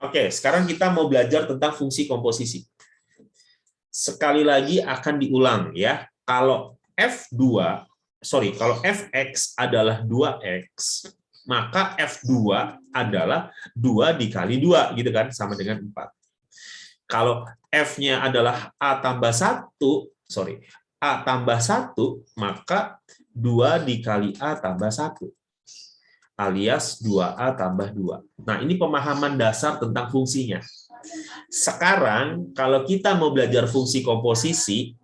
Oke, sekarang kita mau belajar tentang fungsi komposisi. Sekali lagi akan diulang ya. Kalau kalau fx adalah 2x, maka f2 adalah 2 dikali 2 gitu kan, sama dengan 4. Kalau f-nya adalah a tambah 1, maka 2 dikali a tambah 1. Alias 2A tambah 2. Nah, ini pemahaman dasar tentang fungsinya. Sekarang, kalau kita mau belajar fungsi komposisi,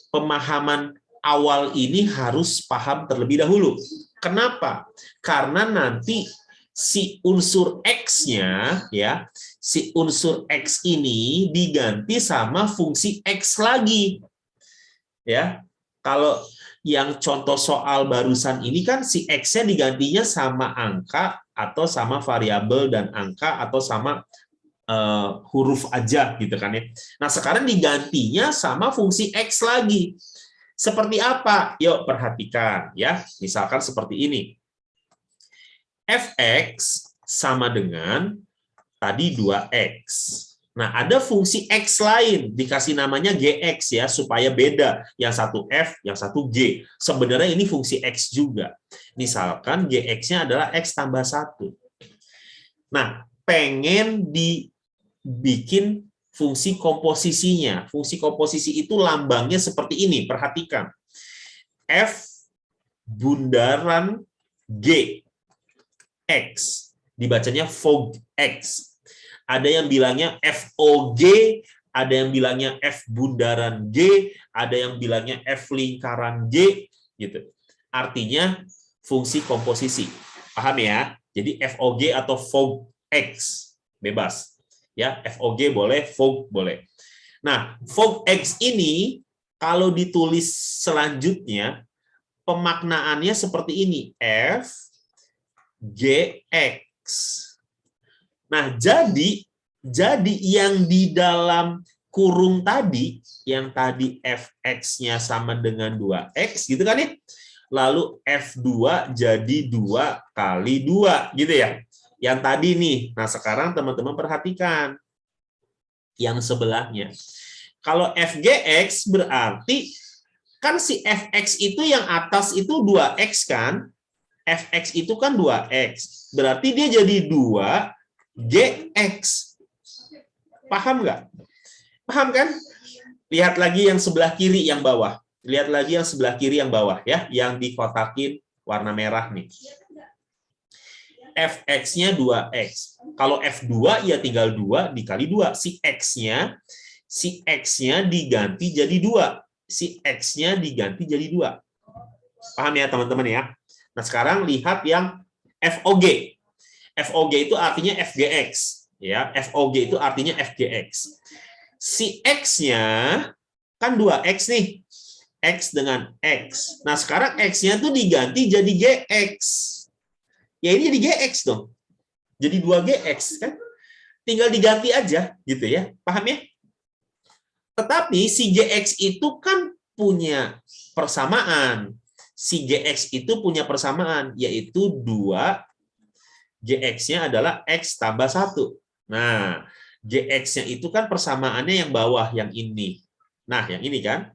pemahaman awal ini harus paham terlebih dahulu. Kenapa? Karena nanti si unsur X-nya, ya, si unsur X ini diganti sama fungsi X lagi. Ya, kalau yang contoh soal barusan ini kan si X-nya digantinya sama angka atau sama variabel dan angka atau sama huruf aja gitu kan ya. Nah, sekarang digantinya sama fungsi X lagi. Seperti apa? Yuk perhatikan ya. Misalkan seperti ini. Fx sama dengan tadi 2x. Nah, ada fungsi X lain, dikasih namanya Gx ya, supaya beda. Yang satu F, yang satu G. Sebenarnya ini fungsi X juga. Misalkan Gx-nya adalah X tambah 1. Nah, pengen dibikin fungsi komposisinya. Fungsi komposisi itu lambangnya seperti ini, perhatikan. F bundaran G, X. Dibacanya Fog X. Ada yang bilangnya FOG, ada yang bilangnya F bundaran G, ada yang bilangnya F lingkaran G, gitu. Artinya fungsi komposisi. Paham ya? Jadi FOG atau FOG X bebas. Ya, FOG boleh, FOG boleh. Nah, FOG X ini kalau ditulis selanjutnya pemaknaannya seperti ini, F G X. Nah, jadi yang di dalam kurung tadi, yang tadi fx-nya sama dengan 2x, gitu kan ya? Lalu f2 jadi 2 kali 2, gitu ya? Yang tadi nih. Nah, sekarang teman-teman perhatikan yang sebelahnya. Kalau fgx berarti, kan si fx itu yang atas itu 2x kan? Fx itu kan 2x. Berarti dia jadi 2 Gx. Paham nggak? Paham kan? Lihat lagi yang sebelah kiri yang bawah. Lihat lagi yang sebelah kiri yang bawah ya, yang dikotakin warna merah nih. Fx-nya 2x. Kalau F2 ya tinggal 2 dikali 2. Si X-nya diganti jadi 2. Si X-nya diganti jadi 2. Paham ya teman-teman ya? Nah, sekarang lihat yang FOG. FOG itu artinya FGX, ya. FOG itu artinya FGX. Si X-nya kan 2X nih. X dengan X. Nah, sekarang X-nya tuh diganti jadi GX. Ya ini jadi GX dong. Jadi 2GX kan. Tinggal diganti aja gitu ya. Paham ya? Tetapi si GX itu kan punya persamaan. Si GX itu punya persamaan, yaitu 2 Gx-nya adalah X tambah 1. Nah, Gx-nya itu kan persamaannya yang bawah, yang ini. Nah, yang ini kan.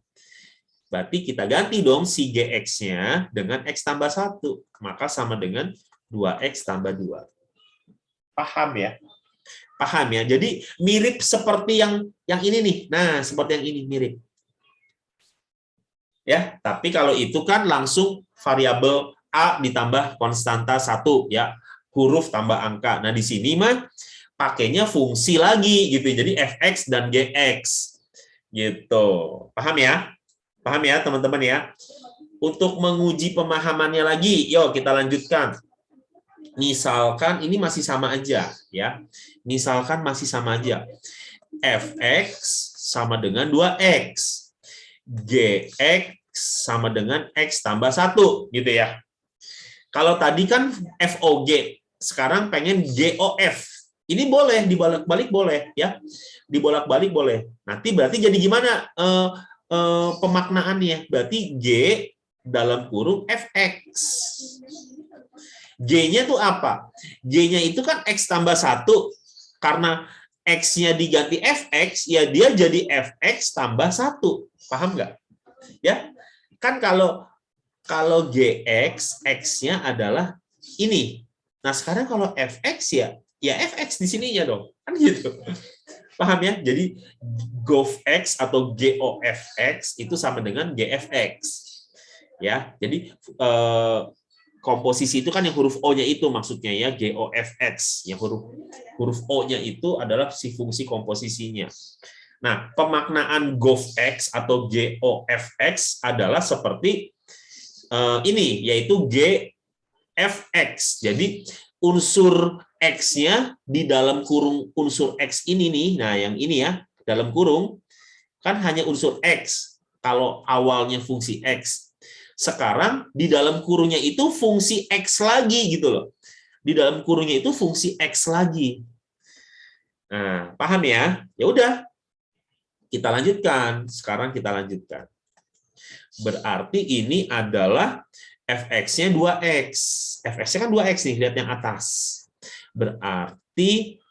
Berarti kita ganti dong si Gx-nya dengan X tambah 1. Maka sama dengan 2X tambah 2. Paham ya? Paham ya? Jadi mirip seperti yang ini nih. Nah, seperti yang ini mirip. Ya, tapi kalau itu kan langsung variabel A ditambah konstanta 1 ya. Huruf tambah angka. Nah, di sini mah pakainya fungsi lagi gitu. Jadi fx dan gx. Gitu. Paham ya? Paham ya, teman-teman ya? Untuk menguji pemahamannya lagi, yuk kita lanjutkan. Misalkan ini masih sama aja ya. Misalkan masih sama aja. Fx sama dengan 2x. Gx sama dengan x tambah 1 gitu ya. Kalau tadi kan FOG, sekarang pengen GOF. Ini boleh dibolak-balik boleh ya. Dibolak-balik boleh. Nanti berarti jadi gimana pemaknaannya? Berarti G dalam kurung FX. G-nya tuh apa? G-nya itu kan X tambah 1. Karena X-nya diganti Fx, ya dia jadi Fx tambah 1. Paham nggak? Ya, kan kalau Gx, X-nya adalah ini. Nah, sekarang kalau Fx ya Fx di sininya dong. Kan gitu. Paham ya? Jadi GovX atau GOFX itu sama dengan GFX. Ya, jadi komposisi itu kan yang huruf O-nya itu maksudnya ya, GOFX. Yang huruf O-nya itu adalah si fungsi komposisinya. Nah, pemaknaan GovX atau GOFX adalah seperti ini, yaitu GFX. Jadi unsur X-nya di dalam kurung unsur X ini nih, nah yang ini ya, dalam kurung, kan hanya unsur X, kalau awalnya fungsi X. Sekarang di dalam kurungnya itu fungsi X lagi gitu loh. Di dalam kurungnya itu fungsi X lagi. Nah, paham ya? Ya udah, kita lanjutkan. Sekarang kita lanjutkan. Berarti ini adalah Fx-nya 2x. Fx-nya kan 2x nih, lihat yang atas. Berarti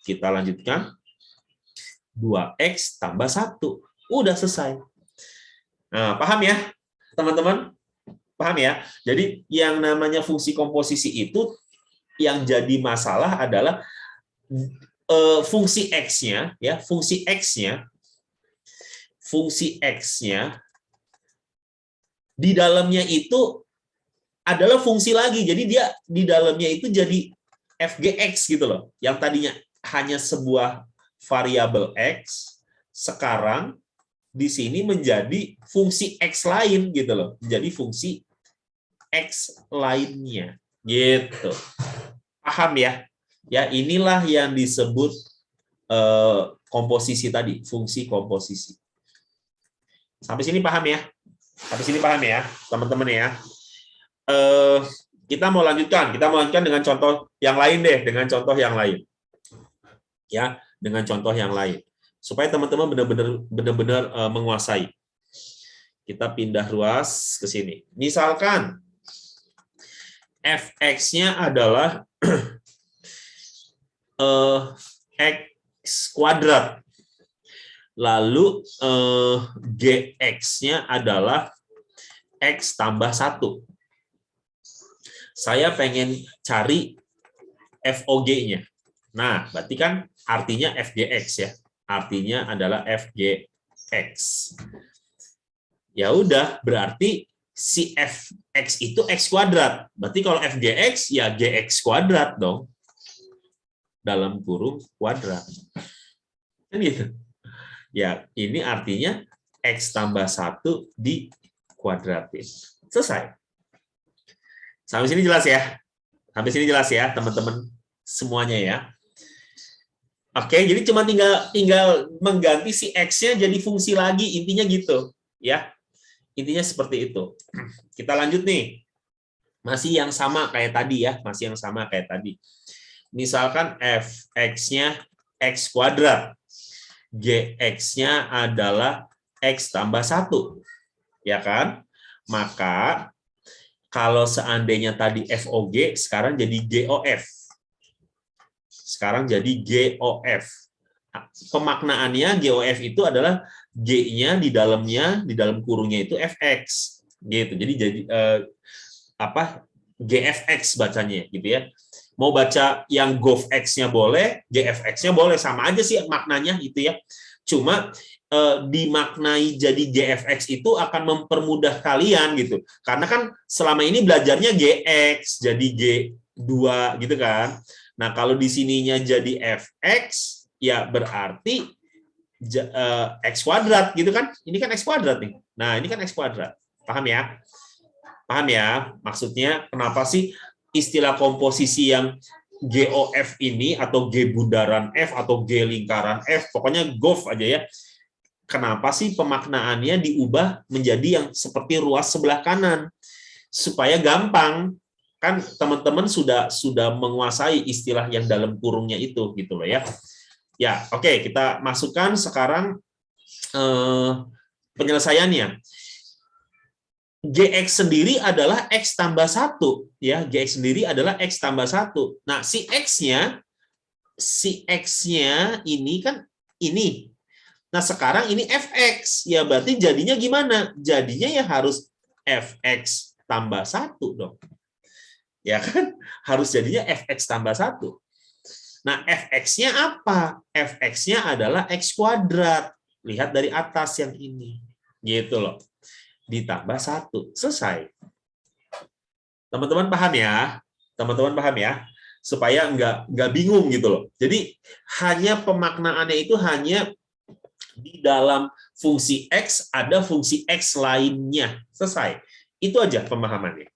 kita lanjutkan 2x tambah 1. Udah selesai. Nah, paham ya, teman-teman? Paham ya? Jadi yang namanya fungsi komposisi itu yang jadi masalah adalah fungsi X-nya, ya, fungsi X-nya di dalamnya itu adalah fungsi lagi. Jadi dia di dalamnya itu jadi FGX gitu loh. Yang tadinya hanya sebuah variabel X, sekarang di sini menjadi fungsi X lain gitu loh. Menjadi fungsi X lainnya. Gitu. Paham ya? Ya, inilah yang disebut komposisi tadi, fungsi komposisi. Sampai sini paham ya? Sampai sini paham ya, teman-teman ya? Kita mau lanjutkan dengan contoh yang lain deh, dengan contoh yang lain. Ya, dengan contoh yang lain. Supaya teman-teman benar-benar menguasai. Kita pindah ruas ke sini. Misalkan Fx-nya adalah X kuadrat. Lalu Gx-nya adalah X tambah 1. Saya pengen cari FOG-nya. Nah, berarti kan artinya FGX ya. Artinya adalah FGX. Ya udah, berarti si Fx itu X kuadrat. Berarti kalau FGX ya GX kuadrat dong. Dalam kurung kuadrat. Kan gitu. Ya, ini artinya X tambah 1 dikuadratin. Selesai. Sampai sini jelas ya? Sampai sini jelas ya, teman-teman semuanya ya. Oke, jadi cuma tinggal mengganti si X-nya jadi fungsi lagi, intinya gitu. Ya, intinya seperti itu. Kita lanjut nih. Masih yang sama kayak tadi ya, masih yang sama kayak tadi. Misalkan Fx-nya X kuadrat. Gx-nya adalah X tambah 1. Ya kan? Maka kalau seandainya tadi FOG, sekarang jadi GOF. Sekarang jadi GOF. Pemaknaannya GOF itu adalah G-nya di dalam kurungnya itu FX. Gitu. Jadi GFX bacanya gitu ya. Mau baca yang GovX-nya boleh, GFX-nya boleh, sama aja sih maknanya gitu ya. Cuma dimaknai jadi GFX itu akan mempermudah kalian gitu. Karena kan selama ini belajarnya GX, jadi G2 gitu kan. Nah, kalau di sininya jadi Fx, ya berarti X kuadrat gitu kan. Ini kan X kuadrat nih. Nah, ini kan X kuadrat. Paham ya? Paham ya? Maksudnya kenapa sih istilah komposisi yang GOF ini atau G bundaran F atau G lingkaran F, pokoknya GOF aja ya. Kenapa sih pemaknaannya diubah menjadi yang seperti ruas sebelah kanan? Supaya gampang. Kan teman-teman sudah menguasai istilah yang dalam kurungnya itu gitu loh ya. Ya, oke, kita masukkan sekarang penyelesaiannya. Gx sendiri adalah X tambah 1. Ya, Gx sendiri adalah X tambah 1. Nah, si X-nya si X-nya ini kan ini. Nah, sekarang ini fx. Ya berarti jadinya gimana? Jadinya ya harus fx tambah 1 dong. Ya kan? Harus jadinya fx tambah 1. Nah, fx-nya apa? Fx-nya adalah x kuadrat. Lihat dari atas yang ini. Gitu loh. Ditambah 1. Selesai. Teman-teman paham ya? Teman-teman paham ya? Supaya nggak bingung gitu loh. Jadi hanya pemaknaannya itu hanya di dalam fungsi X ada fungsi X lainnya. Selesai. Itu aja pemahamannya.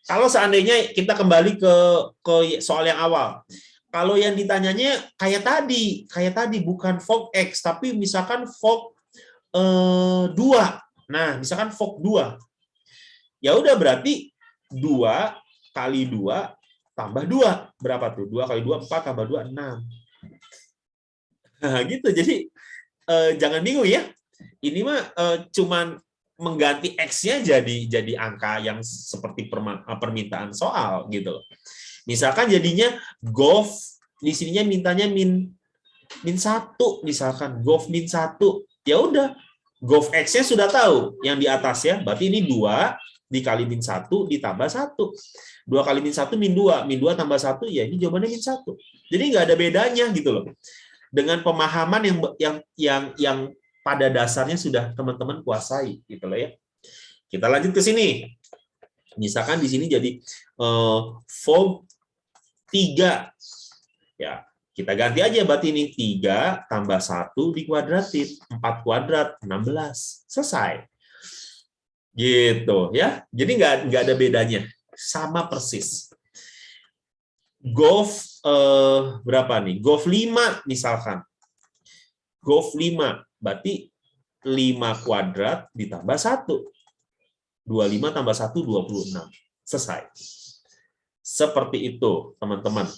Kalau seandainya kita kembali ke soal yang awal. Kalau yang ditanyanya kayak tadi bukan Fog X, tapi misalkan Fog 2. Nah, misalkan Fog 2. Ya udah berarti 2 kali 2 tambah 2. Berapa tuh? 2 kali 2, 4 tambah 2, 6. Nah, gitu. Jadi jangan bingung ya. Ini mah cuman mengganti X-nya jadi angka yang seperti permintaan soal gitu loh. Misalkan jadinya golf di sininya mintanya min 1 misalkan golf min 1. Ya udah. Golf X-nya sudah tahu yang di atas ya. Berarti ini 2 dikali min 1 ditambah 1. 2 kali min 1 min 2. Min 2 tambah 1 ya ini jawabannya min 1. Jadi nggak ada bedanya gitu loh. Dengan pemahaman yang pada dasarnya sudah teman-teman kuasai gitu loh ya. Kita lanjut ke sini. Misalkan di sini jadi Fog 3. Ya, kita ganti aja berarti ini 3 tambah 1 dikuadratin. 4 kuadrat 16. Selesai. Gitu ya. Jadi nggak ada bedanya. Sama persis. Golf berapa nih? Golf 5 misalkan. Golf 5 berarti 5 kuadrat ditambah 1. 25 tambah 1 26. Selesai. Seperti itu, teman-teman.